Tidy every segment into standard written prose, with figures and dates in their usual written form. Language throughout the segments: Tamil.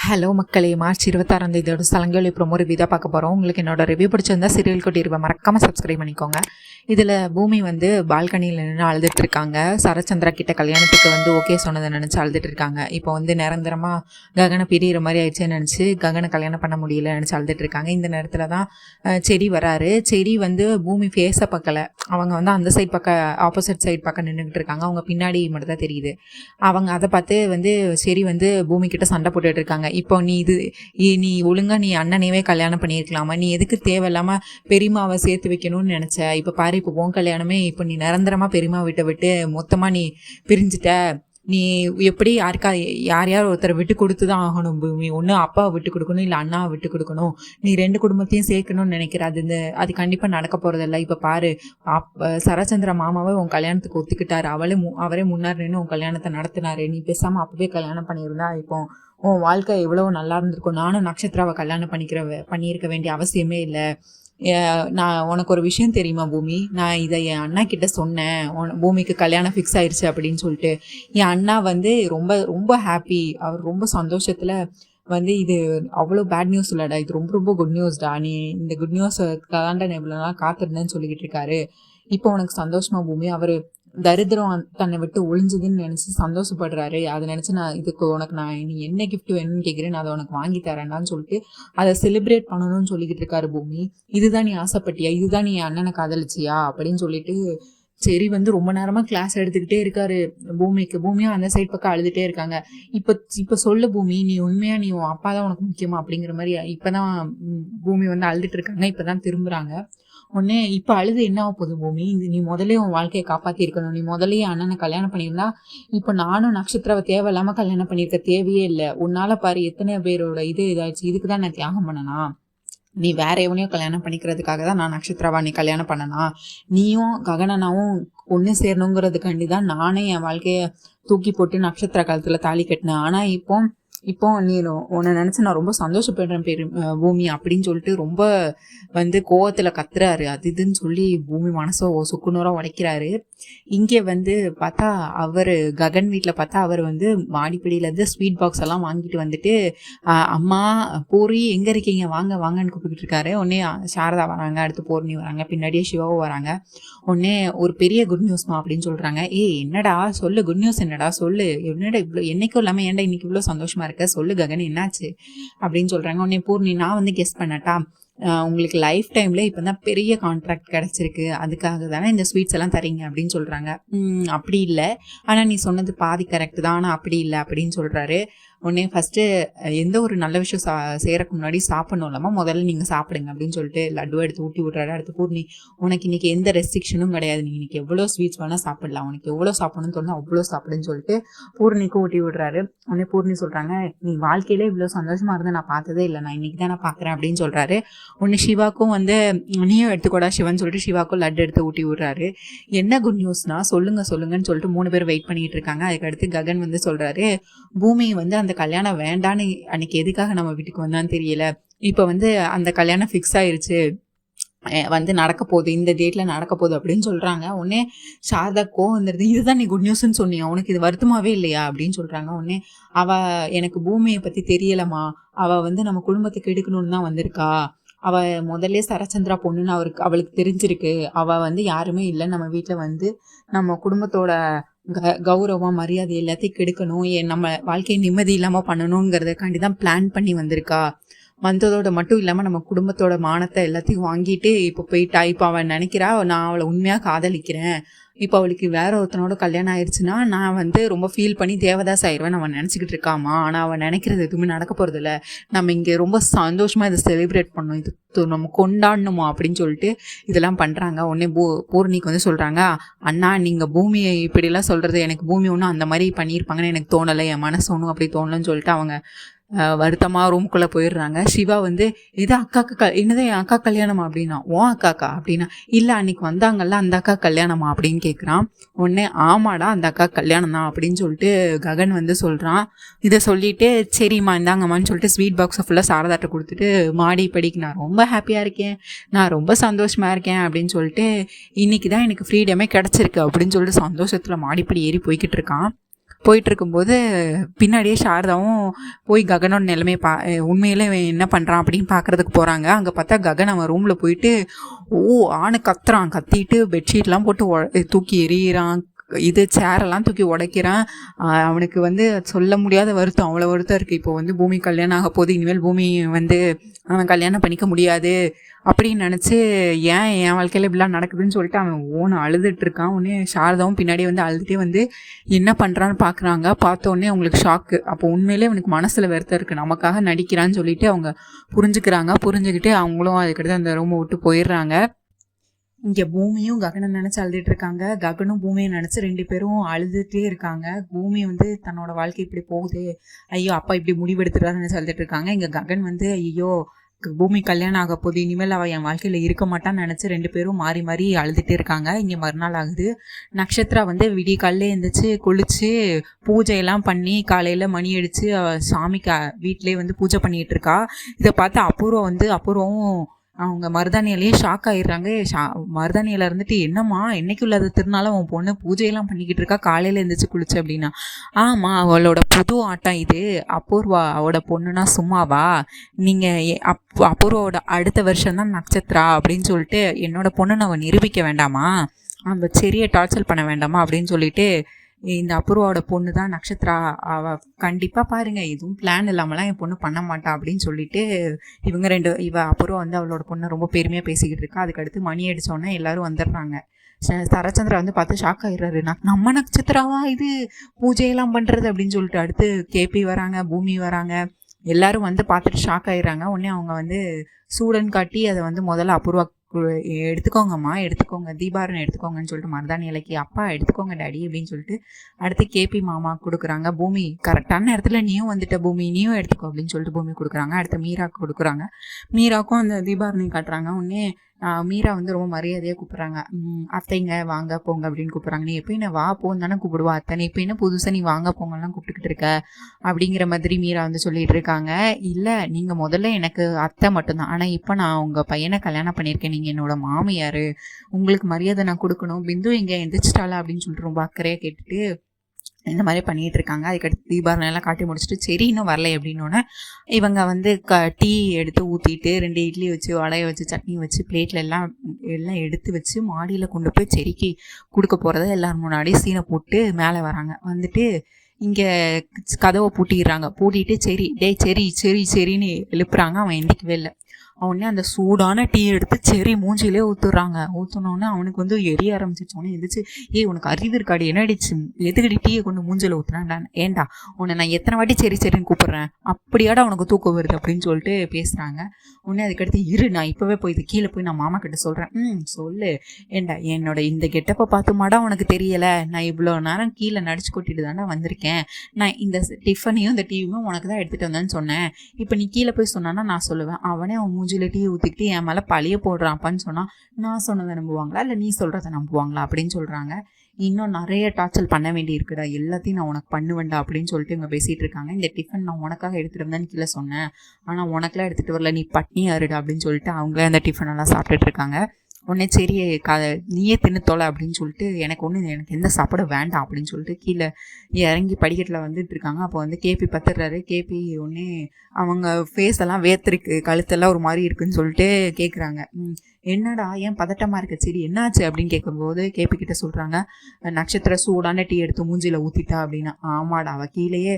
ஹலோ மக்களே, மார்ச் 26 தேதியோட சலங்கொலி ப்ரோமோ ரிவ்யூ தான் பார்க்க போகிறோம். உங்களுக்கு என்னோட ரிவ்யூ பிடிச்சிருந்தா சீரியல் குட்டி ரிவ்யூ மறக்காமல் சப்ஸ்கிரைப் பண்ணிக்கோங்க. இதில் பூமி பால்கனியில் நின்று அழுதுட்டு இருக்காங்க. சரச்சந்திரா கிட்ட கல்யாணத்துக்கு ஓகே சொன்னதை நினச்சி அழுதுட்டு இருக்காங்க. இப்போ நிரந்தரமாக ககனை பிரியிற மாதிரி ஆயிடுச்சுன்னு நினச்சி ககனை கல்யாணம் பண்ண முடியல நினச்சி அழுதுட்டு இருக்காங்க. இந்த நேரத்தில் தான் செடி வராரு. செடி பூமி ஃபேஸை பார்க்கல. அவங்க அந்த சைட் பக்கம் ஆப்போசிட் சைட் பக்கம் நின்றுக்கிட்டு இருக்காங்க. அவங்க பின்னாடி மட்டும் தான் தெரியுது. அவங்க அதை பார்த்து செடி பூமி கிட்ட சண்டை போட்டுட்டு இருக்காங்க. இப்போ நீ ஒழுங்கா நீ அண்ணனையவே கல்யாணம் பண்ணியிருக்கலாமா? நீ எதுக்கு தேவையில்லாமல் பெரியமாவை சேர்த்து வைக்கணும்னு நினச்ச? இப்போ பாரு, இப்போ உன் கல்யாணமே இப்போ நீ நிரந்தரமாக பெரியமா விட்டு மொத்தமாக நீ பிரிஞ்சுட்ட. நீ எப்படி யார் ஒருத்தரை விட்டு கொடுத்து தான் ஆகணும் பூமி. ஒன்று அப்பாவை விட்டு கொடுக்கணும், இல்லை அண்ணாவை விட்டு கொடுக்கணும். நீ 2 குடும்பத்தையும் சேர்க்கணும்னு நினைக்கிற. அது கண்டிப்பாக நடக்க போகிறதில்ல. இப்போ பாரு, சரச்சந்திர மாமாவை உன் கல்யாணத்துக்கு ஒத்துக்கிட்டாரு. அவரே முன்னாடி நின்று உன் கல்யாணத்தை நடத்தினாரு. நீ பேசாமல் அப்பவே கல்யாணம் பண்ணியிருந்தா இப்போ உன் வாழ்க்கை எவ்வளோ நல்லா இருந்திருக்கும். நானும் நட்சத்திராவை கல்யாணம் பண்ணியிருக்க வேண்டிய அவசியமே இல்லை. நான் உனக்கு ஒரு விஷயம் தெரியுமா பூமி? நான் இதை என் அண்ணா கிட்ட சொன்னேன், பூமிக்கு கல்யாணம் ஃபிக்ஸ் ஆயிடுச்சு அப்படின்னு சொல்லிட்டு. என் அண்ணா ரொம்ப ரொம்ப ஹாப்பி. அவர் ரொம்ப சந்தோஷத்தில் இது அவ்வளோ பேட் நியூஸ் இல்லைடா, இது ரொம்ப ரொம்ப குட் நியூஸ்டா. நீ இந்த குட் நியூஸுக்காண்ட நான் இவ்வளோ நாள் காத்திருந்தேன்னு சொல்லிக்கிட்டு இருக்காரு. இப்போ உனக்கு சந்தோஷமா பூமி? அவர் தரித்திரம் தன்னை விட்டு ஒழிஞ்சதுன்னு நினச்சி சந்தோஷப்படுறாரு. அதை நினச்சி நீ என்ன கிஃப்ட் வேணும்னு கேட்குறேன், நான் அதை உனக்கு வாங்கி தரேன்டான்னு சொல்லிட்டு அதை செலிப்ரேட் பண்ணணும்னு சொல்லிக்கிட்டு இருக்காரு பூமி. இதுதான் நீ ஆசைப்பட்டியா? இதுதான் நீ அண்ணனை காதலிச்சியா அப்படின்னு சொல்லிட்டு சரி ரொம்ப நேரமாக கிளாஸ் எடுத்துக்கிட்டே இருக்காரு பூமியும் அந்த சைட் பக்கம் அழுதுகிட்டே இருக்காங்க. இப்போ சொல்லு பூமி, நீ உண்மையாக நீ உன் அப்பா தான் உனக்கு முக்கியமா அப்படிங்கிற மாதிரி இப்போ தான் பூமி அழுதுட்டு இருக்காங்க. இப்போ தான் திரும்புகிறாங்க. உடனே இப்போ அழுது என்ன ஆக போகுது பூமி? நீ முதலே உன் வாழ்க்கையை காப்பாற்றி இருக்கணும். நீ முதலே அண்ணனை கல்யாணம் பண்ணியிருந்தா இப்போ நானும் நட்சத்திராவை தேவையில்லாமல் கல்யாணம் பண்ணியிருக்க தேவையே இல்லை. உன்னால் பாரு எத்தனை பேரோட இதாகிடுச்சு. இதுக்கு தான் நான் தியாகம் பண்ணனா? நீ வேற எவனையும் கல்யாணம் பண்ணிக்கிறதுக்காக தான் நான் நட்சத்திராவா நீ கல்யாணம் பண்ணனா? நீயும் ககனனாவும் ஒன்று சேரணுங்கிறதுக்காண்டி தான் நானே என் வாழ்க்கையை தூக்கி போட்டு நட்சத்திர காலத்தில் தாலி கட்டினேன். ஆனால் இப்போ நீ உன்னை நினச்சி நான் ரொம்ப சந்தோஷப்படுறேன் பூமி அப்படின்னு சொல்லிட்டு ரொம்ப கோவத்தில் கத்துறாரு. அது இதுன்னு சொல்லி பூமி மனசை சுக்குநூறாக உடைக்கிறாரு. இங்கே பார்த்தா அவர் ககன் வீட்டில் பார்த்தா அவர் மாடிப்படியிலேருந்து ஸ்வீட் பாக்ஸ் எல்லாம் வாங்கிட்டு அம்மா பூரி எங்கே இருக்கீங்க, வாங்க வாங்கன்னு கூப்பிட்டு இருக்காரு. உடனே சாரதா வராங்க, அடுத்து பூர்ணி வராங்க, பின்னாடியே சிவாவும் வராங்க. உடனே ஒரு பெரிய குட் நியூஸ்மா அப்படின்னு சொல்கிறாங்க. என்னடா சொல்லு, குட் நியூஸ் என்னடா சொல்லு, என்னடா இவ்வளோ என்னைக்கும் இல்லாமல் ஏன்டா இன்னைக்கு இவ்வளோ சந்தோஷமா இருக்க, சொல்லு ககன் என்னாச்சு அப்படின்னு சொல்கிறாங்க. உடனே பூர்ணி, நான் கெஸ் பண்ணட்டா, உங்களுக்கு லைஃப் டைமில் இப்போ தான் பெரிய கான்ட்ராக்ட் கிடச்சிருக்கு, அதுக்காக தானே இந்த ஸ்வீட்ஸ் எல்லாம் தரீங்க அப்படின்னு சொல்கிறாங்க. அப்படி இல்லை, ஆனால் நீ சொன்னது பாதி கரெக்டு தான், ஆனால் அப்படி இல்லை அப்படின்னு சொல்கிறாரு. உடனே ஃபஸ்ட்டு எந்த ஒரு நல்ல விஷயம் செய்கிறக்கு முன்னாடி சாப்பிடணும் இல்லாமல் முதல்ல நீங்கள் சாப்பிடுங்க அப்படின்னு சொல்லிட்டு லட்டுவை எடுத்து ஊட்டி விட்றாரு. அடுத்து பூர்ணி, உனக்கு இன்றைக்கி எந்த ரெஸ்ட்ரிக்ஷனும் கிடையாது, நீ இன்றைக்கி எவ்வளோ ஸ்வீட்ஸ் வேணால் சாப்பிடலாம், உனக்கு எவ்வளோ சாப்பிடணும்னு தோணும் அவ்வளோ சாப்பிடுன்னு சொல்லிட்டு பூர்ணிக்கு ஊட்டி விட்றாரு. உடனே பூர்ணி சொல்கிறாங்க, நீ வாழ்க்கையிலே இவ்வளோ சந்தோஷமாக இருந்து நான் பார்த்ததே இல்லை, நான் இன்றைக்கி தான் நான் பார்க்குறேன் அப்படின்னு சொல்கிறாரு. ஒன்று சிவாக்கும் நீயும் எடுத்துக்கூடா சிவன் சொல்லிட்டு சிவாக்கும் லட்டு எடுத்து ஊட்டி விட்றாரு. என்ன குட் நியூஸ்னா சொல்லுங்கன்னு சொல்லிட்டு 3 பேர் வெயிட் பண்ணிட்டு இருக்காங்க. அதுக்கடுத்து ககன் சொல்கிறாரு, பூமி அந்த கல்யாணம் வேண்டான்னு அன்னைக்கு எதுக்காக நம்ம வீட்டுக்கு வந்தான்னு தெரியல, இப்போ அந்த கல்யாணம் ஃபிக்ஸ் ஆயிருச்சு, நடக்க போகுது, இந்த டேட்டில் நடக்க போகுது அப்படின்னு சொல்கிறாங்க. உடனே சாரதா கோவம் வந்துடுது. இதுதான் நீ குட் நியூஸ்ன்னு சொன்னியா, உனக்கு இது வருத்தமாகவே இல்லையா அப்படின்னு சொல்கிறாங்க. உடனே எனக்கு பூமியை பற்றி தெரியலம்மா, அவள் நம்ம குடும்பத்துக்கு எடுக்கணும்னு தான் வந்திருக்கா, அவள் முதல்ல சரச்சந்திரா பொண்ணுன்னு அவளுக்கு தெரிஞ்சிருக்கு, அவள் யாருமே இல்லை நம்ம வீட்டில் நம்ம குடும்பத்தோட கௌரவம் மரியாதை எல்லாத்தையும் கெடுக்கணும், நம்ம வாழ்க்கையை நிம்மதி இல்லாமல் பண்ணணுங்கிறதுக்காண்டி தான் பிளான் பண்ணி வந்ததோட மட்டும் இல்லாமல் நம்ம குடும்பத்தோட மானத்தை எல்லாத்தையும் வாங்கிட்டு இப்போ போயிட்டா. இப்போ அவன் நினைக்கிறா நான் அவளை உண்மையாக காதலிக்கிறேன், இப்போ அவளுக்கு வேற ஒருத்தனோட கல்யாணம் ஆயிடுச்சுன்னா நான் ரொம்ப ஃபீல் பண்ணி தேவதாஸ் ஆயிடுவேன் அவன் நினச்சிக்கிட்டு இருக்காமா. ஆனால் அவன் நினைக்கிறது எதுவுமே நடக்க போகிறதில்ல, நம்ம இங்கே ரொம்ப சந்தோஷமாக இதை செலிப்ரேட் பண்ணணும், இது நம்ம கொண்டாடணுமா அப்படின்னு சொல்லிட்டு இதெல்லாம் பண்ணுறாங்க. உடனே பூர்ணிக்கு சொல்கிறாங்க, அண்ணா நீங்கள் பூமியை இப்படிலாம் சொல்கிறது, எனக்கு பூமி ஒன்றும் அந்த மாதிரி பண்ணியிருப்பாங்கன்னு எனக்கு தோணலை, என் மனசு ஒன்றும் அப்படி தோணலைன்னு சொல்லிட்டு அவங்க வருத்தமாக ரூம்குள்ளே போயிடுறாங்க. சிவா இது அக்காவுக்கு என்னதான் என் அக்கா கல்யாணமா அப்படின்னா, ஓ அக்காக்கா அப்படின்னா, இல்லை அன்னைக்கு வந்தாங்கல்ல அந்த அக்கா கல்யாணமா அப்படின்னு கேட்குறான். உடனே ஆமாடா அந்த அக்கா கல்யாணம் தான் அப்படின்னு சொல்லிட்டு ககன் சொல்கிறான். இதை சொல்லிட்டு சரிம்மா இந்தாங்கம்மான்னு சொல்லிட்டு ஸ்வீட் பாக்ஸை ஃபுல்லாக சாரதாட்ட கொடுத்துட்டு மாடி படிக்கு நான் ரொம்ப ஹாப்பியாக இருக்கேன், நான் ரொம்ப சந்தோஷமாக இருக்கேன் அப்படின்னு சொல்லிட்டு இன்னைக்கு தான் எனக்கு ஃப்ரீடமே கிடச்சிருக்கு அப்படின்னு சொல்லிட்டு சந்தோஷத்தில் மாடிப்படி ஏறி போய்கிட்டு இருக்கான். போயிட்டுருக்கும்போது பின்னாடியே சாரதாவும் போய் ககனோட நிலைமையை உண்மையிலே என்ன பண்ணுறான் அப்படின்னு பார்க்குறதுக்கு போகிறாங்க. அங்கே பார்த்தா ககன் அவன் ரூமில் போயிட்டு ஆணு கத்துறான். கத்திட்டு பெட்ஷீட்லாம் போட்டு தூக்கி எறிகிறான். இது சேரெல்லாம் தூக்கி உடைக்கிறான். அவனுக்கு வந்து சொல்ல முடியாத வருத்தம், அவ்வளோ வருத்தம் இருக்குது. இப்போ வந்து பூமி கல்யாணம் ஆக போது, இனிமேல் பூமி வந்து அவன் கல்யாணம் பண்ணிக்க முடியாது அப்படின்னு நினச்சி என் வாழ்க்கையில் இப்படிலாம் நடக்குதுன்னு சொல்லிட்டு அவன் அழுதுட்டுருக்கான். உடனே சாரதாவும் பின்னாடி வந்து அழுதுகிட்டே வந்து என்ன பண்ணுறான்னு பார்க்குறாங்க. பார்த்தோன்னே அவங்களுக்கு ஷாக்கு. அப்போ உண்மையிலே அவனுக்கு மனசில் வருத்தம் இருக்குது, நமக்காக நடிக்கிறான்னு சொல்லிட்டு அவங்க புரிஞ்சுக்கிட்டு அவங்களும் அதுக்கடுத்து அந்த ரூமை விட்டு போயிடுறாங்க. இங்கே பூமியும் ககனை நினச்சி அழுதுட்டு இருக்காங்க. ககனும் பூமியை நினச்சி 2 பேரும் அழுதுகிட்டே இருக்காங்க. பூமி வந்து தன்னோட வாழ்க்கை இப்படி போகுது, ஐயோ அப்பா இப்படி முடிவெடுத்துட்டான்னு நினச்சி அழுதுட்டு இருக்காங்க. இங்கே ககன் வந்து ஐயோ பூமி கல்யாணம் ஆக போது, இனிமேல் அவள் என் வாழ்க்கையில் இருக்க மாட்டான்னு நினச்சி 2 பேரும் மாறி மாறி அழுதுகிட்டே இருக்காங்க. இங்கே மறுநாள் ஆகுது. நட்சத்திரா வந்து விடிய காலையில் எழுந்திரிச்சு குளித்து பூஜையெல்லாம் பண்ணி காலையில் மணி அடித்து சாமிக்கு வீட்டிலே வந்து பூஜை பண்ணிகிட்டு இருக்கா. இதை பார்த்து அபூர்வம் அவங்க மருதாணியிலேயே ஷாக் ஆகிடுறாங்க. மருதாணியில் இருந்துட்டு என்னம்மா என்னைக்கு உள்ளது திருநாளும் உன் பொண்ணு பூஜையெல்லாம் பண்ணிக்கிட்டு இருக்கா, காலையில் எழுந்திரிச்சு குளிச்சு அப்படின்னா. ஆமாம், அவளோட புது ஆட்டம் இது. அபூர்வா அவளோட பொண்ணுனா சும்மாவா, நீங்கள் அபூர்வாவோட அடுத்த வருஷம்தான் நட்சத்திரா அப்படின்னு சொல்லிட்டு என்னோட பொண்ணு அவன் நிரூபிக்க வேண்டாமா, அந்த செரியை டார்ச்சர் பண்ண வேண்டாமா அப்படின்னு சொல்லிட்டு இந்த அபூர்வாவோட பொண்ணு தான் நட்சத்திரா, அவள் கண்டிப்பாக பாருங்கள் எதுவும் பிளான் இல்லாமலாம் என் பொண்ணு பண்ண மாட்டா அப்படின்னு சொல்லிட்டு இவ அபூர்வா வந்து அவளோட பொண்ணை ரொம்ப பெருமையாக பேசிக்கிட்டு இருக்கா. அதுக்கடுத்து மணி அடித்தோன்னே எல்லோரும் வந்துடுறாங்க. சரச்சந்திரா வந்து பார்த்து ஷாக் ஆகிடுறாரு. நம்ம நட்சத்திராவா இது பூஜையெல்லாம் பண்ணுறது அப்படின்னு சொல்லிட்டு. அடுத்து கேபி வராங்க, பூமி வராங்க, எல்லோரும் வந்து பார்த்துட்டு ஷாக் ஆகிடுறாங்க. உடனே அவங்க வந்து சூடன் காட்டி அதை வந்து முதல்ல அபூர்வா எடுத்துக்கோங்கம்மா, எடுத்துக்கோங்க, தீபாரணம் எடுத்துக்கோங்கன்னு சொல்லிட்டு மருதாணி இலைக்கு அப்பா எடுத்துக்கோங்க டாடி அப்படின்னு சொல்லிட்டு அடுத்து கேபி மாமா கொடுக்குறாங்க. பூமி கரெக்டான நேரத்தில் நீயும் வந்துட்ட பூமி, நீயும் எடுத்துக்கோ அப்படின்னு சொல்லிட்டு பூமி கொடுக்குறாங்க. அடுத்து மீராவுக்கு கொடுக்குறாங்க. மீராவுக்கும் அந்த தீபாரணி காட்டுறாங்க. உடனே மீரா வந்து ரொம்ப மரியாதையாக கூப்பிட்றாங்க. அத்தைங்க வாங்க போங்க அப்படின்னு கூப்பிட்றாங்க. நீ எப்போ என்ன வா போன்னு தானே கூப்பிடுவா அத்தை, நீ இப்போ என்ன புதுசாக நீ வாங்க போங்கலாம் கூப்பிட்டுக்கிட்டு இருக்க அப்படிங்கிற மாதிரி மீரா வந்து சொல்லிட்டு இருக்காங்க. இல்லை, நீங்கள் முதல்ல எனக்கு அத்தை மட்டும்தான், ஆனால் இப்போ நான் உங்கள் பையனை கல்யாணம் பண்ணியிருக்கேன், நீங்கள் என்னோட மாமியார், உங்களுக்கு மரியாதை நான் கொடுக்கணும். பிந்து இங்கே எந்திரிச்சிட்டாளா அப்படின்னு சொல்லிட்டு ரொம்ப அக்கறையாக கேட்டுட்டு இந்த மாதிரி பண்ணிகிட்டு இருக்காங்க. அதுக்கடுத்து தீபாரணம் எல்லாம் காட்டி முடிச்சுட்டு சரி இன்னும் வரலை அப்படின்னோடனே இவங்க வந்து டீ எடுத்து ஊற்றிட்டு 2 இட்லி வச்சு வடையை வச்சு சட்னி வச்சு பிளேட்டில் எல்லாம் எடுத்து வச்சு மாடியில் கொண்டு போய் செடிக்கு கொடுக்க போகிறத எல்லோரும் முன்னாடி சீனை போட்டு மேலே வராங்க. வந்துட்டு இங்கே கதவை பூட்டிட்டு சரின்னு எழுப்புறாங்க. அவன் எந்திக்கவே இல்லை. அவனே அந்த சூடான டீ எடுத்து செரி மூஞ்சிலே ஊற்றுறாங்க. ஊற்றினோடனே அவனுக்கு வந்து எரிய ஆரம்பிச்சிச்சோன்னே எந்திரிச்சு உனக்கு அறிவு இருக்காடி, என்ன அடிச்சு எதுக்கடி டீயை கொண்டு மூஞ்சில் ஊற்றுறான், ஏண்டா உன்னை நான் எத்தனை வாட்டி சரின்னு கூப்பிட்றேன், அப்படியாடா உனக்கு தூக்கம் வருது அப்படின்னு சொல்லிட்டு பேசுகிறாங்க. உடனே அதுக்கடுத்து நான் இப்போவே போய் இது கீழே போய் நான் மாமா கிட்ட சொல்கிறேன். சொல்லு, ஏண்டா என்னோட இந்த கெட்டப்பை பார்த்துமாடா உனக்கு தெரியலை, நான் இவ்வளோ நேரம் கீழே நடிச்சு கொட்டிட்டு தானே வந்திருக்கேன், நான் இந்த டிஃபனையும் இந்த டிவியும் உனக்கு தான் எடுத்துகிட்டு வந்தேன்னு சொன்னேன், இப்போ நீ கீழே போய் சொன்னான்னா நான் சொல்லுவேன், அவனே அவன் மூஞ்சில டீ ஊற்றிக்கிட்டு என் மேலே பழிய போடுறான்ப்பான்னு சொன்னால் நான் சொன்னதை நம்புவாங்களா இல்லை நீ சொல்கிறத நம்புவாங்களா அப்படின்னு சொல்கிறாங்க. இன்னும் நிறைய டார்ச்சர் பண்ண வேண்டி இருக்குடா, எல்லாத்தையும் நான் உனக்கு பண்ணுவேண்டா அப்படின்னு சொல்லிட்டு இவங்க பேசிகிட்டு இருக்காங்க. இந்த டிஃபன் நான் உனக்காக எடுத்துகிட்டு வந்தேன்னு கீழே சொன்னேன், ஆனால் உனக்கெல்லாம் எடுத்துகிட்டு வரல, நீ பட்னியாருடா அப்படின்னு சொல்லிட்டு அவங்களே அந்த டிஃபனெல்லாம் சாப்பிட்டுட்டு இருக்காங்க. உடனே சரி நீயே தின்னு தொலை அப்படின்னு சொல்லிட்டு எனக்கு எந்த சாப்பாடும் வேண்டாம் அப்படின்னு சொல்லிட்டு கீழே இறங்கி படிக்கட்டில் வந்துட்டு இருக்காங்க. அப்போ வந்து கேபி பத்துறாரு. கேபி உடனே அவங்க ஃபேஸ் எல்லாம் வேர்த்திருக்கு, கழுத்தெல்லாம் ஒரு மாதிரி இருக்குன்னு சொல்லிட்டு கேட்குறாங்க. என்னடா ஏன் பதட்டமாக இருக்க, சரி என்னாச்சு அப்படின்னு கேட்கும்போது கேபி கிட்ட சொல்கிறாங்க, நட்சத்திர சூடான டீ எடுத்து மூஞ்சியில் ஊற்றிட்டா அப்படின்னா. ஆமாடா, அவள் கீழேயே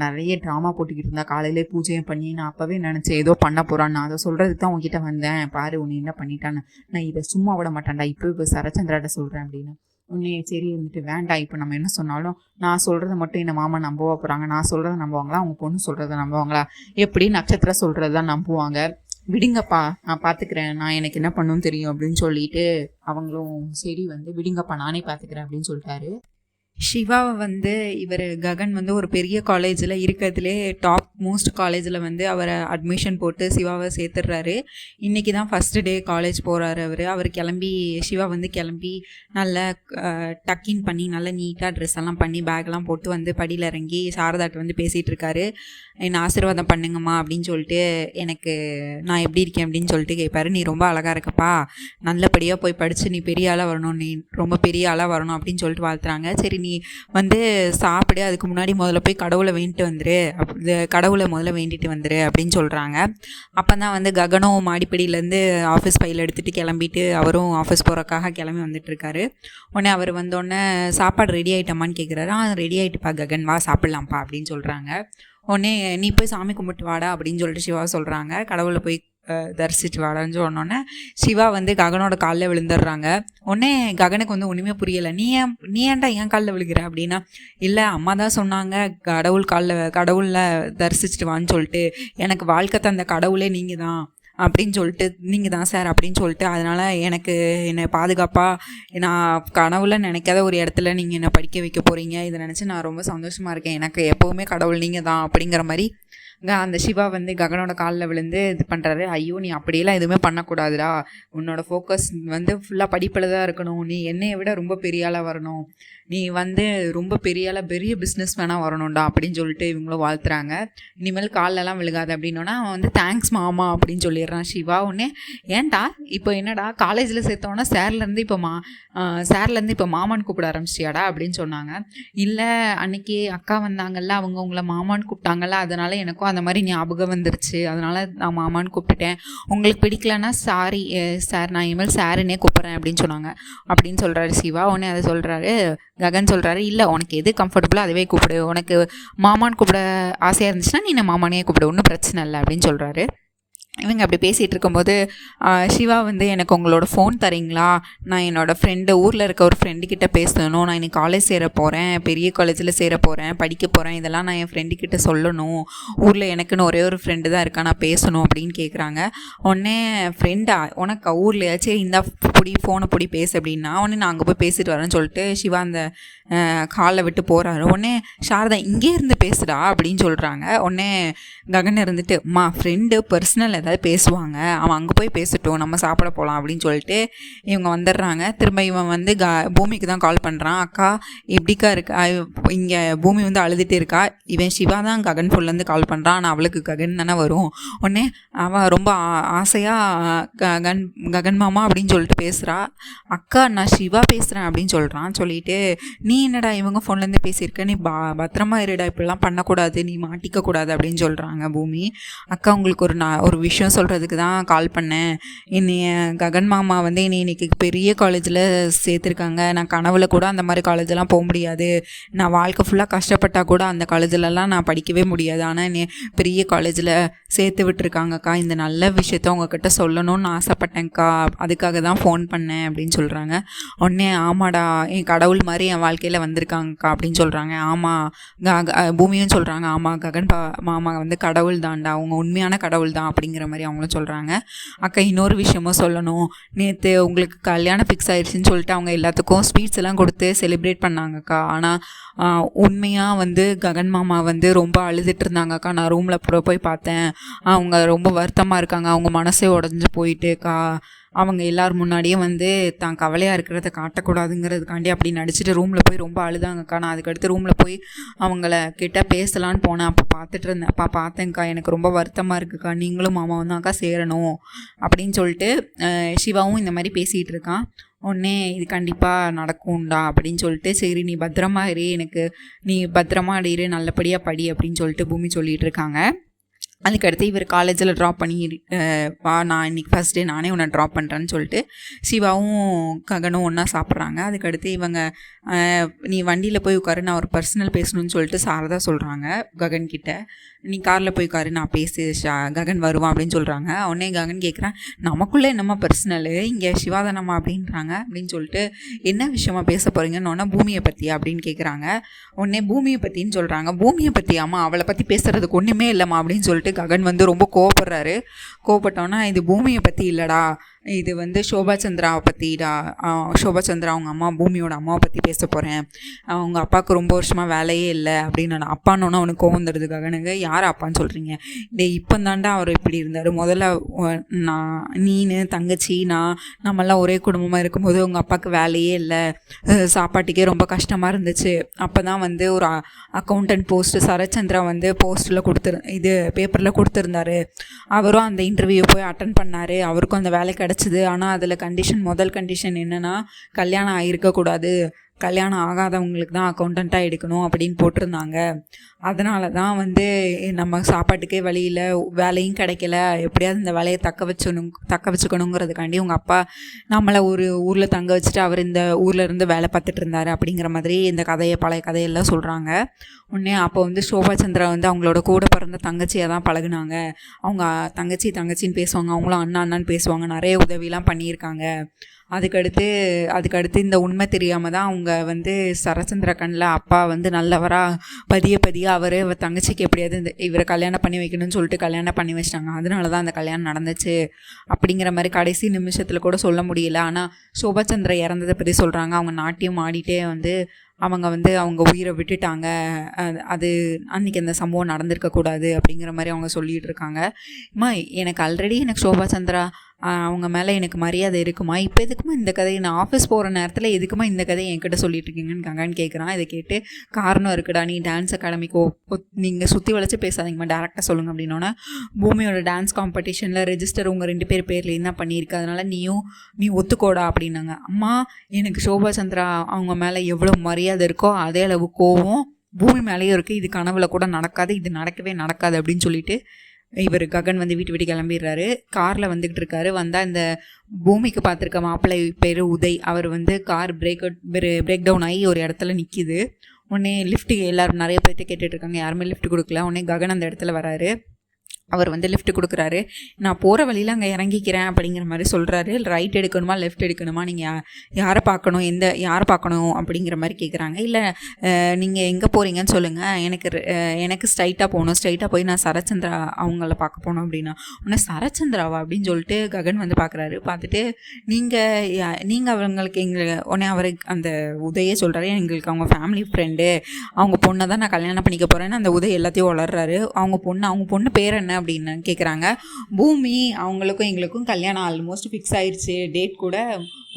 நிறைய ட்ராமா போட்டுக்கிட்டு இருந்தா, காலையிலே பூஜையும் பண்ணி நான் அப்போவே நினச்சேன் ஏதோ பண்ண போகிறான்னு, நான் அதை சொல்கிறதுக்கு தான் உங்ககிட்ட வந்தேன், பாரு உன்னை என்ன பண்ணிட்டான்னு, நான் இதை சும்மா விட மாட்டேன்டா, இப்போ சரச்சந்திராட்ட சொல்கிறேன் அப்படின்னு. உடனே சரி இருந்துட்டு வேண்டாம், இப்போ நம்ம என்ன சொன்னாலும் நான் சொல்கிறத மட்டும் என்ன மாமா நம்பவா போகிறாங்க, நான் சொல்கிறத நம்புவாங்களா, அவங்க பொண்ணு சொல்கிறத நம்புவாங்களா, எப்படி நட்சத்திர சொல்கிறது தான் நம்புவாங்க, விடுங்கப்பா நான் பார்த்துக்கிறேன், நான் எனக்கு என்ன பண்ணணும்னு தெரியும் அப்படின்னு சொல்லிட்டு அவங்களும் சரி வந்து விடுங்கப்பா நானே பார்த்துக்கிறேன் அப்படின்னு சொல்லிட்டாரு. சிவாவை வந்து இவர் ககன் வந்து ஒரு பெரிய காலேஜில் இருக்கிறதுலே டாப் மோஸ்ட் காலேஜில் வந்து அவரை அட்மிஷன் போட்டு சிவாவை சேர்த்துடுறாரு. இன்றைக்கி தான் ஃபஸ்ட்டு டே காலேஜ் போகிறாரு அவர் கிளம்பி சிவா வந்து கிளம்பி நல்லா டக்கின் பண்ணி நல்லா நீட்டாக ட்ரெஸ் எல்லாம் பண்ணி பேக்லாம் போட்டு வந்து படியில் இறங்கி சாரதாட்ட வந்து பேசிகிட்டு இருக்காரு. என்னை ஆசீர்வாதம் பண்ணுங்கம்மா அப்படின்னு சொல்லிட்டு எனக்கு நான் எப்படி இருக்கேன் அப்படின்னு சொல்லிட்டு கேட்பாரு. நீ ரொம்ப அழகாக இருக்கப்பா, நல்லபடியாக போய் படித்து நீ பெரிய ஆளாக வரணும், நீ ரொம்ப பெரிய ஆளாக வரணும் அப்படின்னு சொல்லிட்டு வாழ்த்துறாங்க. சரி நீ வந்து சாப்பிடு, அதுக்கு முன்னாடி முதல்ல போய் கடவுளை வேண்டிட்டு வந்துரு, கடவுளை முதல்ல வேண்டிட்டு வந்துரு அப்படின்னு சொல்கிறாங்க. அப்போ தான் வந்து ககனும் மாடிப்படியிலேருந்து ஆஃபீஸ் ஃபைல் எடுத்துகிட்டு கிளம்பிட்டு அவரும் ஆஃபீஸ் போகிறக்காக கிளம்பி வந்துட்டுருக்காரு. உடனே அவர் வந்தோடனே சாப்பாடு ரெடி ஆகிட்டம்மான்னு கேட்குறாரு. ரெடி ஆகிட்டுப்பா ககன், வா சாப்பிட்லாம்ப்பா அப்படின்னு சொல்கிறாங்க. உடனே நீ போய் சாமி கும்பிட்டு வாடா அப்படின்னு சொல்லிட்டு சிவா சொல்கிறாங்க. கடவுளை போய் தரிசிட்டு வாடான்னு சொன்னோன்னே சிவா வந்து ககனோட காலில் விழுந்துடுறாங்க. உடனே ககனுக்கு வந்து ஒன்றுமே புரியலை. நீ ஏன்டா என் காலில் விழுகிற அப்படின்னா, இல்லை அம்மா தான் சொன்னாங்க கடவுளில் தரிசிச்சுட்டு வான்னு சொல்லிட்டு, எனக்கு வாழ்க்கை தந்த கடவுளே நீங்கள் தான் அப்படின்னு சொல்லிட்டு, நீங்கள் தான் சார் அப்படின்னு சொல்லிட்டு, அதனால் என்னை பாதுகாப்பாக நான் கனவுல நினைக்காத ஒரு இடத்துல நீங்கள் என்னை படிக்க வைக்க போகிறீங்க. இதை நினச்சி நான் ரொம்ப சந்தோஷமாக இருக்கேன். எனக்கு எப்போவுமே கடவுள் நீங்கள் தான் அப்படிங்கிற மாதிரி அந்த சிவா வந்து ககனோட காலில் விழுந்து இது பண்ணுறாரு. ஐயோ நீ அப்படியெல்லாம் எதுவுமே பண்ணக்கூடாதுடா, உன்னோட ஃபோக்கஸ் வந்து ஃபுல்லாக படிப்பில் தான் இருக்கணும், நீ என்னையை விட ரொம்ப பெரிய ஆளாக வரணும், நீ வந்து ரொம்ப பெரிய பிஸ்னஸ் மேனாக வரணும்டா அப்படின்னு சொல்லிட்டு இவங்களும் வாழ்த்துறாங்க. இனிமேல் காலெல்லாம் விழுகாது அப்படின்னோன்னா அவன் வந்து தேங்க்ஸ் மாமா அப்படின்னு சொல்லிடுறான் சிவா. உடனே ஏன்டா இப்போ என்னடா காலேஜில் சேர்த்தோன்னா சார்லேருந்து இப்போ மாமான்னு கூப்பிட ஆரம்பிச்சியாடா அப்படின்னு சொன்னாங்க. இல்லை அன்னைக்கு அக்கா வந்தாங்கல்ல, அவங்க உங்களை மாமான்னு கூப்பிட்டாங்கல்ல, அதனால் எனக்கும் அந்த மாதிரி ஞாபகம் வந்துருச்சு, அதனால் நான் மாமான்னு கூப்பிட்டுட்டேன், உங்களுக்கு பிடிக்கலன்னா சாரி சார், நான் இனிமேல் சாருன்னே கூப்பிட்றேன் அப்படின்னு சொன்னாங்க அப்படின்னு சொல்கிறாரு சிவா. உடனே அதை சொல்கிறாரு ககன் சொல்கிறாரு, இல்லை உனக்கு எது கம்ஃபர்டபுளோ அதுவே கூப்பிடு, உனக்கு மாமான்னு கூப்பிட ஆசையாக இருந்துச்சுன்னா நீ மாமானே கூப்பிடு, ஒன்றும் பிரச்சனை இல்லை அப்படின்னு சொல்கிறாரு. இவங்க அப்படி பேசிகிட்டு இருக்கும்போது சிவா வந்து எனக்கு உங்களோட ஃபோன் தரீங்களா, நான் என்னோடய ஃப்ரெண்டு ஊரில் இருக்க ஒரு ஃப்ரெண்டுக்கிட்ட பேசணும், நான் இன்னைக்கு காலேஜ் சேர போகிறேன், பெரிய காலேஜில் சேர போகிறேன், படிக்க போகிறேன், இதெல்லாம் நான் என் ஃப்ரெண்டுக்கிட்ட சொல்லணும், ஊரில் எனக்குன்னு ஒரே ஒரு ஃப்ரெண்டு தான் இருக்கா, நான் பேசணும் அப்படின்னு கேட்குறாங்க. உடனே ஃப்ரெண்டா உனக்கு ஊரில் சரி இந்த ஃபோனை பேசு அப்படின்னா, உடனே நான் அங்கே போய் பேசிட்டு வரேன்னு சொல்லிட்டு சிவா அந்த காலை விட்டு போகிறாரு. உடனே சாரதா இங்கே இருந்து பேசுடா அப்படின்னு சொல்கிறாங்க. உடனே ககன் இருந்துட்டு ஃப்ரெண்டு பர்சனல் ஏதாவது பேசுவாங்க, அவன் அங்கே போய் பேசட்டும், நம்ம சாப்பிட போகலாம் அப்படின்னு சொல்லிட்டு இவங்க வந்துடுறாங்க. திரும்ப இவன் வந்து பூமிக்கு தான் கால் பண்ணுறான். அக்கா எப்படிக்கா இருக்கா, இங்கே பூமி வந்து அழுதுகிட்டு இருக்கா. இவன் சிவா தான் ககன் ஃபோன்லேருந்து கால் பண்ணுறான், ஆனால் அவளுக்கு ககன் தானே வரும். உடனே அவன் ரொம்ப ஆசையாக ககன் மாமா அப்படின்னு சொல்லிட்டு பேசுகிறா. அக்கா நான் சிவா பேசுகிறேன் அப்படின்னு சொல்கிறான். சொல்லிட்டு நீ என்னடா இவங்க ஃபோன்லேருந்து பேசியிருக்க, நீ பத்திரமா இருடா, இப்படிலாம் பண்ணக்கூடாது, நீ மாட்டிக்கக்கூடாது அப்படின்னு சொல்கிறாங்க பூமி. அக்கா உங்களுக்கு ஒரு விஷயம் சொல்கிறதுக்கு தான் கால் பண்ணேன். என்னைய ககன் மாமா வந்து என்னை இன்றைக்கி பெரிய காலேஜில் சேர்த்துருக்காங்க, நான் கனவுல கூட அந்த மாதிரி காலேஜெலாம் போக முடியாது, நான் வாழ்க்கை ஃபுல்லாக கஷ்டப்பட்டால் கூட அந்த காலேஜிலலாம் நான் படிக்கவே முடியாது, ஆனால் என்னை பெரிய காலேஜில் சேர்த்து விட்டுருக்காங்கக்கா, இந்த நல்ல விஷயத்த உங்ககிட்ட சொல்லணும்னு ஆசைப்பட்டேங்க்கா, அதுக்காக தான் ஃபோன் பண்ணேன் அப்படின்னு சொல்கிறாங்க. உடனே ஆமாடா என் கடவுள் மாதிரி என் வாழ்க்கையில் வந்திருக்காங்கக்கா அப்படின்னு சொல்கிறாங்க. ஆமாம் பூமியும் சொல்கிறாங்க, ஆமாம் ககன் மாமா வந்து கடவுள் தான்டா, அவங்க உண்மையான கடவுள் தான் அப்படிங்கிற மாதிரி அவங்களும் சொல்கிறாங்க. அக்கா இன்னொரு விஷயமும் சொல்லணும், நேற்று உங்களுக்கு கல்யாணம் ஃபிக்ஸ் ஆயிடுச்சுன்னு சொல்லிட்டு அவங்க எல்லாத்துக்கும் ஸ்வீட்ஸ் எல்லாம் கொடுத்து செலிப்ரேட் பண்ணாங்கக்கா, ஆனால் உண்மையாக வந்து ககன் மாமா வந்து ரொம்ப அழுதுட்டு இருந்தாங்கக்கா, நான் ரூமில் போய் பார்த்தேன், அவங்க ரொம்ப வருத்தமாக இருக்காங்க, அவங்க மனசே உடஞ்சி போயிட்டுக்கா, அவங்க எல்லோரும் முன்னாடியே வந்து தான் கவலையாக இருக்கிறத காட்டக்கூடாதுங்கிறதுக்காண்டி அப்படி நடிச்சுட்டு ரூமில் போய் ரொம்ப அழுதாங்கக்கா. நான் அதுக்கடுத்து ரூமில் போய் அவங்கள கிட்ட பேசலான்னு போனேன், அப்போ பார்த்தேங்க்கா, எனக்கு ரொம்ப வருத்தமாக இருக்குக்கா, நீங்களும் மாமாவும் தான்க்கா சேரணும் அப்படின்னு சொல்லிட்டு சிவாவும் இந்த மாதிரி பேசிகிட்டு இருக்கான். உடனே இது கண்டிப்பாக நடக்கும்டா அப்படின்னு சொல்லிட்டு, சரி நீ பத்திரமா இரு, நீ பத்திரமா இரு, நல்லபடியாக படி அப்படின்னு சொல்லிட்டு பூமி சொல்லிகிட்டு இருக்காங்க. அதுக்கடுத்து இவர் காலேஜில் ட்ராப் பண்ணி வா, நான் இன்றைக்கி ஃபஸ்ட் டே நானே உன்னை ட்ராப் பண்ணுறேன்னு சொல்லிட்டு சிவாவும் ககனும் ஒன்றா சாப்பிட்றாங்க. அதுக்கடுத்து இவங்க நீ வண்டியில் போய் உட்காரு, நான் ஒரு பர்சனல் பேசணும்னு சொல்லிட்டு சாரதா சொல்கிறாங்க ககன்கிட்ட, நீ காரில் போய் உட்காரு, நான் ககன் வருவான் அப்படின்னு சொல்கிறாங்க. உடனே ககன் கேட்குறான், நமக்குள்ளே என்னம்மா பர்சனலு, இங்கே சிவாதானம்மா அப்படின்றாங்க அப்படின்னு சொல்லிட்டு, என்ன விஷயமா பேச போகிறீங்கன்னு ஒன்றா பூமியை பற்றியா அப்படின்னு கேட்குறாங்க. உடனே பூமியை பற்றின்னு சொல்கிறாங்க. பூமியை பற்றியாம்மா, அவளை பற்றி பேசுகிறதுக்கு ஒன்றுமே இல்லைம்மா அப்படின்னு சொல்லிட்டு ககன் வந்து ரொம்ப கோவப்பட்டோன்னா, இது பூமியை பற்றி இல்லைடா, இது வந்து சோபா சந்திராவை பற்றிடா, சோபா சந்திரா அவங்க அம்மா பூமியோட அம்மாவை பற்றி பேச போகிறேன், அவங்க அப்பாவுக்கு ரொம்ப வருஷமாக வேலையே இல்லை அப்படின்னு. நான் அப்பான்னு அவனுக்கு கோவம் வந்துடுது ககனுக்கு. யார் அப்பான்னு சொல்கிறீங்க, இப்போ தாண்டா அவர் இப்படி இருந்தார், முதல்ல நீனு தங்கச்சி நம்மெல்லாம் ஒரே குடும்பமாக இருக்கும்போது உங்கள் அப்பாவுக்கு வேலையே இல்லை, சாப்பாட்டுக்கே ரொம்ப கஷ்டமாக இருந்துச்சு, அப்போ தான் வந்து ஒரு அக்கௌண்டன்ட் போஸ்ட்டு சரச்சந்திரா வந்து போஸ்ட்டில் பேப்பரில் கொடுத்துருந்தாரு, அவரும் அந்த இன்டர்வியூ போய் அட்டன் பண்ணார், அவருக்கும் அந்த வேலை கிடச்சிது. ஆனால் அதில் முதல் கண்டிஷன் என்னென்னா கல்யாணம் ஆகிருக்கக்கூடாது, கல்யாணம் ஆகாதவங்களுக்கு தான் அக்கௌண்டண்ட்டாக எடுக்கணும் அப்படின்னு போட்டிருந்தாங்க. அதனால தான் வந்து நம்ம சாப்பாட்டுக்கே வழியில் வேலையும் கிடைக்கல, எப்படியாவது இந்த வேலையை தக்க வச்சுக்கணுங்கிறதுக்காண்டி உங்கள் அப்பா நம்மளை ஒரு ஊரில் தங்க வச்சுட்டு அவர் இந்த ஊரில் இருந்து வேலை பார்த்துட்டு இருந்தார் அப்படிங்கிற மாதிரி இந்த பழைய கதையெல்லாம் சொல்கிறாங்க. உடனே அப்போ வந்து சோபா சந்திரா வந்து அவங்களோட கூட பிறந்த தங்கச்சியாக தான் பழகுனாங்க. அவங்க தங்கச்சின்னு பேசுவாங்க, அவங்களும் அண்ணான்னு பேசுவாங்க, நிறைய உதவிலாம் பண்ணியிருக்காங்க. அதுக்கடுத்து இந்த உண்மை தெரியாமல் தான் அவங்க வந்து சரச்சந்திர கண்ணில் அப்பா வந்து நல்லவராக பதிய அவர் தங்கச்சிக்கு எப்படியாவது இவரை கல்யாணம் பண்ணி வைக்கணும்னு சொல்லிட்டு கல்யாணம் பண்ணி வச்சிட்டாங்க. அதனால தான் அந்த கல்யாணம் நடந்துச்சு அப்படிங்கிற மாதிரி கடைசி நிமிஷத்தில் கூட சொல்ல முடியல. ஆனால் சோபாச்சந்திரா இறந்ததை பற்றி சொல்கிறாங்க. அவங்க நாட்டியம் ஆடிட்டே வந்து அவங்க உயிரை விட்டுட்டாங்க, அது அன்றைக்கி அந்த சம்பவம் நடந்திருக்கக்கூடாது அப்படிங்கிற மாதிரி அவங்க சொல்லிகிட்டு இருக்காங்க. எனக்கு ஆல்ரெடி சோபா சந்திரா அவங்க மேலே எனக்கு மரியாதை இருக்குமா, இப்போ எதுக்குமா இந்த கதையை நான் ஆஃபீஸ் போகிற நேரத்தில் எதுக்குமா இந்த கதையை என்கிட்ட சொல்லிட்டு இருக்கீங்கன்னு கங்கன்னு கேட்குறான். இதை கேட்டு காரணம் இருக்குடா, நீ டான்ஸ் அகாடமிக்கோ நீங்கள் சுற்றி வளைச்சி பேசாதீங்கம்மா, டேரெக்டாக சொல்லுங்கள் அப்படின்னோன்னா, பூமியோட டான்ஸ் காம்படிஷனில் ரெஜிஸ்டர் உங்கள் 2 பேர் பேர்லேயும் தான் பண்ணியிருக்கு, அதனால் நீ ஒத்துக்கோடா அப்படின்னாங்க. அம்மா எனக்கு சோபா சந்திரா அவங்க மேலே எவ்வளோ மரியாதை இருக்கோ அதே அளவு கோவம் பூமி மேலேயும் இருக்குது, இது கனவுல கூட நடக்காது, இது நடக்கவே நடக்காது அப்படின்னு சொல்லிட்டு இவர் ககன் வந்து வீட்டு கிளம்பிடுறாரு. காரில் வந்துக்கிட்டு இருக்காரு. வந்தால் இந்த பூமிக்கு பார்த்துருக்க மாப்பிள்ளை பேர் உதய், அவர் வந்து கார் பிரேக் டவுன் ஆகி ஒரு இடத்துல நிற்கிது. உடனே லிஃப்ட்டு எல்லோரும் நிறைய பேர்த்து கேட்டுட்ருக்காங்க, யாருமே லிஃப்ட் கொடுக்கல. உடனே ககன் அந்த இடத்துல வராரு. அவர் வந்து லிஃப்ட் கொடுக்குறாரு. நான் போகிற வழியில் அங்கே இறங்கிக்கிறேன் அப்படிங்கிற மாதிரி சொல்கிறாரு. ரைட் எடுக்கணுமா லெஃப்ட் எடுக்கணுமா, நீங்கள் யாரை பார்க்கணும் அப்படிங்கிற மாதிரி கேட்குறாங்க. இல்லை நீங்கள் எங்கே போகிறீங்கன்னு சொல்லுங்கள், எனக்கு ஸ்ட்ரைட்டாக போகணும், ஸ்ட்ரைட்டாக போய் நான் சரச்சந்திரா அவங்கள பார்க்க போகணும் அப்படின்னா. உடனே சரச்சந்திராவா அப்படின்னு சொல்லிட்டு ககன் வந்து பார்க்குறாரு. பார்த்துட்டு நீங்கள் அவங்களுக்கு உடனே அவருக்கு அந்த உதயே சொல்கிறாரு, எங்களுக்கு அவங்க ஃபேமிலி ஃப்ரெண்டு, அவங்க பொண்ணை தான் நான் கல்யாணம் பண்ணிக்க போகிறேன்னு அந்த உதய் எல்லாத்தையும் வளர்றாரு. அவங்க பொண்ணு பேர் என்ன அப்படின்னு கேட்குறாங்க. பூமி அவங்களுக்கும் எங்களுக்கும் கல்யாணம் ஆல்மோஸ்ட் ஃபிக்ஸ் ஆயிடுச்சு,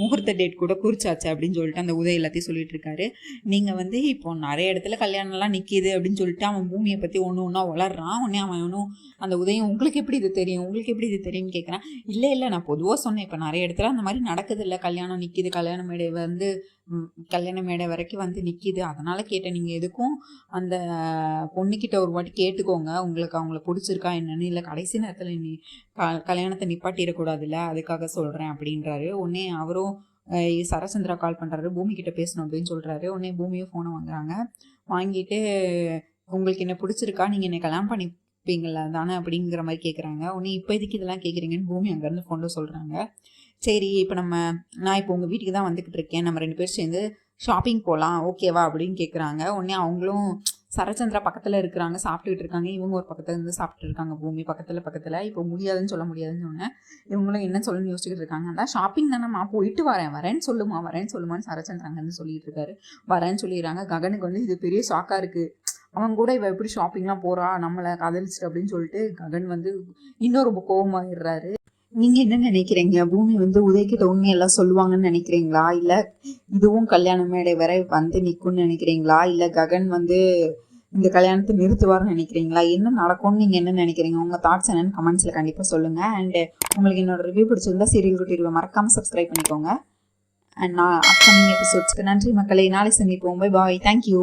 முகூர்த்த டேட் கூட குறிச்சாச்சு அப்படின்னு சொல்லிட்டு அந்த உதய் எல்லாத்தையும் சொல்லிட்டு இருக்காரு. நீங்கள் வந்து இப்போ நிறைய இடத்துல கல்யாணம்லாம் நிற்கிது அப்படின்னு சொல்லிட்டு அவன் பூமியை பற்றி ஒன்றா வளர்றான். உடனே அவனும் அந்த உதயம் உங்களுக்கு எப்படி இது தெரியும்னு கேட்குறான். இல்லை நான் பொதுவாக சொன்னேன், இப்போ நிறைய இடத்துல அந்த மாதிரி நடக்குது இல்லை, கல்யாணம் நிற்கிது, கல்யாண மேடை வரைக்கும் வந்து நிற்கிது, அதனால் கேட்டேன். நீங்கள் எதுக்கும் அந்த பொண்ணுக்கிட்ட ஒரு வாட்டி கேட்டுக்கோங்க, உங்களுக்கு அவங்கள பிடிச்சிருக்கா என்னன்னு, இல்லை கடைசி நேரத்தில் நீ கல்யாணத்தை நிப்பாட்டிடக்கூடாதுல்ல, அதுக்காக சொல்கிறேன் அப்படின்றாரு. உடனே அவரும் சரச்சந்திரா கால் பண்ணுறாரு, பூமிக்கிட்ட பேசணும் அப்படின்னு சொல்கிறாரு. உடனே பூமியும் ஃபோனை வாங்கிட்டு உங்களுக்கு என்ன பிடிச்சிருக்கா, நீங்கள் என்னை கல்யாணம் பண்ணிப்பீங்களா தானே அப்படிங்கிற மாதிரி கேட்குறாங்க. உடனே இப்போ எதுக்கு இதெல்லாம் கேட்குறீங்கன்னு பூமி அங்கேருந்து ஃபோனில் சொல்கிறாங்க. சரி இப்போ நான் இப்போ உங்கள் வீட்டுக்கு தான் வந்துக்கிட்டு இருக்கேன், நம்ம 2 பேர் சேர்ந்து ஷாப்பிங் போகலாம் ஓகேவா அப்படின்னு கேட்குறாங்க. உடனே அவங்களும் சரச்சந்திரா பக்கத்தில் இருக்கிறாங்க, சாப்பிட்டுக்கிட்டு இருக்காங்க. இவங்க ஒரு பக்கத்தில் இருந்து சாப்பிட்டு இருக்காங்க, பூமி பக்கத்தில். இப்போ முடியாதுன்னு சொன்னேன். இவங்களும் என்ன சொல்லணும்னு யோசிச்சுக்கிட்டு இருக்காங்க. அதான் ஷாப்பிங் தானேம்மா, போயிட்டு வரேன்னு சொல்லுமான்னு சரச்சந்திராங்கன்னு சொல்லிட்டு இருக்காரு. வரேன்னு சொல்லிடுறாங்க. ககனுக்கு வந்து இது பெரிய ஷாக்காக இருக்குது. அவன் கூட இவ எப்படி ஷாப்பிங்லாம் போகிறா, நம்மளை காதலிச்சிட்டு அப்படின்னு சொல்லிட்டு ககன் வந்து இன்னொரு கோபமாகிடுறாரு. நீங்கள் என்ன நினைக்கிறீங்க, பூமி வந்து உதய்கிட்ட உண்மையெல்லாம் சொல்லுவாங்கன்னு நினைக்கிறீங்களா, இல்லை இதுவும் கல்யாண மேடை வரை வந்து நிற்கும்னு நினைக்கிறீங்களா, இல்லை ககன் வந்து இந்த கல்யாணத்தை நிறுத்துவார்னு நினைக்கிறீங்களா, என்ன நடக்கும்னு நீங்கள் என்ன நினைக்கிறீங்க, உங்கள் தாட்ஸ் என்னன்னு கமெண்ட்ஸில் கண்டிப்பாக சொல்லுங்கள். அண்டு உங்களுக்கு என்னோட ரிவ்யூ பிடிச்சிருந்தா சீரியல் குட்டி ரிவ்யூ மறக்காமல் சப்ஸ்கிரைப் பண்ணிக்கோங்க. அண்ட் நான் அப்கமிங் எபிசோட்ஸ்க்கு நன்றி மக்களே. நாளை சந்திப்போம். Bye bye, thank you.